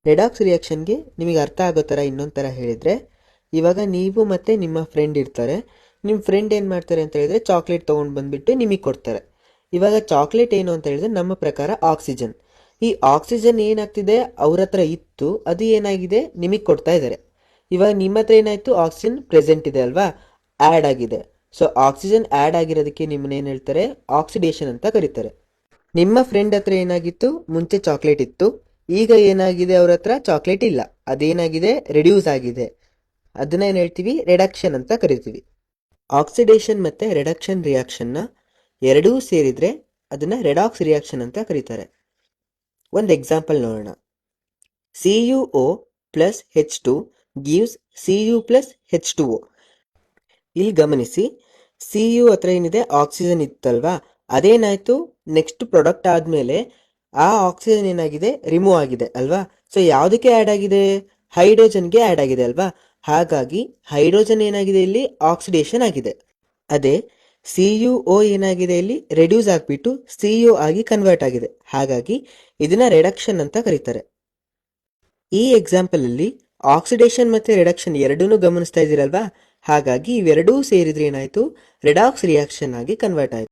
Redox ರಿಯಾಕ್ಷನ್ಗೆ ನಿಮಗೆ ಅರ್ಥ ಆಗೋ ಥರ ಇನ್ನೊಂದು ಥರ ಹೇಳಿದರೆ, ಇವಾಗ ನೀವು ಮತ್ತು ನಿಮ್ಮ ಫ್ರೆಂಡ್ ಇರ್ತಾರೆ. ನಿಮ್ಮ ಫ್ರೆಂಡ್ ಏನು ಮಾಡ್ತಾರೆ ಅಂತ ಹೇಳಿದ್ರೆ ಚಾಕ್ಲೇಟ್ ತೊಗೊಂಡು ಬಂದುಬಿಟ್ಟು ನಿಮಗೆ ಕೊಡ್ತಾರೆ. ಇವಾಗ ಚಾಕ್ಲೇಟ್ ಏನು ಅಂತ ಹೇಳಿದ್ರೆ ನಮ್ಮ ಪ್ರಕಾರ ಆಕ್ಸಿಜನ್. ಈ ಆಕ್ಸಿಜನ್ ಏನಾಗ್ತಿದೆ ಅವ್ರ ಹತ್ರ ಇತ್ತು, ಅದು ಏನಾಗಿದೆ ನಿಮಗೆ ಕೊಡ್ತಾ ಇದ್ದಾರೆ. ಇವಾಗ ನಿಮ್ಮ ಹತ್ರ ಏನಾಯಿತು, ಆಕ್ಸಿಜನ್ ಪ್ರೆಸೆಂಟ್ ಇದೆ ಅಲ್ವಾ, ಆ್ಯಡ್ ಆಗಿದೆ. ಸೊ ಆಕ್ಸಿಜನ್ ಆ್ಯಡ್ ಆಗಿರೋದಕ್ಕೆ ನಿಮ್ಮನ್ನೇನು ಹೇಳ್ತಾರೆ, ಆಕ್ಸಿಡೇಷನ್ ಅಂತ ಕರೀತಾರೆ. ನಿಮ್ಮ ಫ್ರೆಂಡ್ ಹತ್ರ ಏನಾಗಿತ್ತು, ಮುಂಚೆ ಚಾಕ್ಲೇಟ್ ಇತ್ತು, ಈಗ ಏನಾಗಿದೆ ಅವ್ರ ಹತ್ರ ಚಾಕ್ಲೇಟ್ ಇಲ್ಲ, ಅದೇನಾಗಿದೆ ರೆಡ್ಯೂಸ್ ಆಗಿದೆ. ಅದನ್ನ ಏನು ಹೇಳ್ತೀವಿ, ರಿಡಕ್ಷನ್ ಅಂತ ಕರಿತೀವಿ. ಆಕ್ಸಿಡೇಷನ್ ಮತ್ತು ರಿಡಕ್ಷನ್ ರಿಯಾಕ್ಷನ್ನ ಎರಡೂ ಸೇರಿದರೆ ಅದನ್ನು ರೆಡಾಕ್ಸ್ ರಿಯಾಕ್ಷನ್ ಅಂತ ಕರೀತಾರೆ. ಒಂದು ಎಕ್ಸಾಂಪಲ್ ನೋಡೋಣ. CuO plus H2 gives Cu plus H2O. ಇಲ್ಲಿ ಗಮನಿಸಿ, Cu ಹತ್ರ ಏನಿದೆ ಆಕ್ಸಿಜನ್ ಇತ್ತಲ್ವಾ, ಅದೇನಾಯಿತು ನೆಕ್ಸ್ಟ್ ಪ್ರಾಡಕ್ಟ್ ಆದಮೇಲೆ ಆ ಆಕ್ಸಿಜನ್ ಏನಾಗಿದೆ ರಿಮೂವ್ ಆಗಿದೆ ಅಲ್ವಾ. ಸೊ ಯಾವುದಕ್ಕೆ ಆ್ಯಡ್ ಆಗಿದೆ, ಹೈಡ್ರೋಜನ್ಗೆ ಆ್ಯಡ್ ಆಗಿದೆ ಅಲ್ವಾ. ಹಾಗಾಗಿ ಹೈಡ್ರೋಜನ್ ಏನಾಗಿದೆ ಇಲ್ಲಿ ಆಕ್ಸಿಡೇಷನ್ ಆಗಿದೆ. ಅದೇ CuO ಏನಾಗಿದೆ ಇಲ್ಲಿ ರೆಡ್ಯೂಸ್ ಆಗಿಬಿಟ್ಟು CO ಆಗಿ ಕನ್ವರ್ಟ್ ಆಗಿದೆ. ಹಾಗಾಗಿ ಇದನ್ನ ರಿಡಕ್ಷನ್ ಅಂತ ಕರೀತಾರೆ. ಈ ಎಕ್ಸಾಂಪಲ್ ಅಲ್ಲಿ ಆಕ್ಸಿಡೇಷನ್ ಮತ್ತೆ ರಿಡಕ್ಷನ್ ಎರಡನ್ನೂ ಗಮನಿಸ್ತಾ ಇದ್ದೀರಲ್ವಾ. ಹಾಗಾಗಿ ಇವೆರಡೂ ಸೇರಿದ್ರೆ ಏನಾಯ್ತು, ರೆಡಾಕ್ಸ್ ರಿಯಾಕ್ಷನ್ ಆಗಿ ಕನ್ವರ್ಟ್ ಆಯಿತು.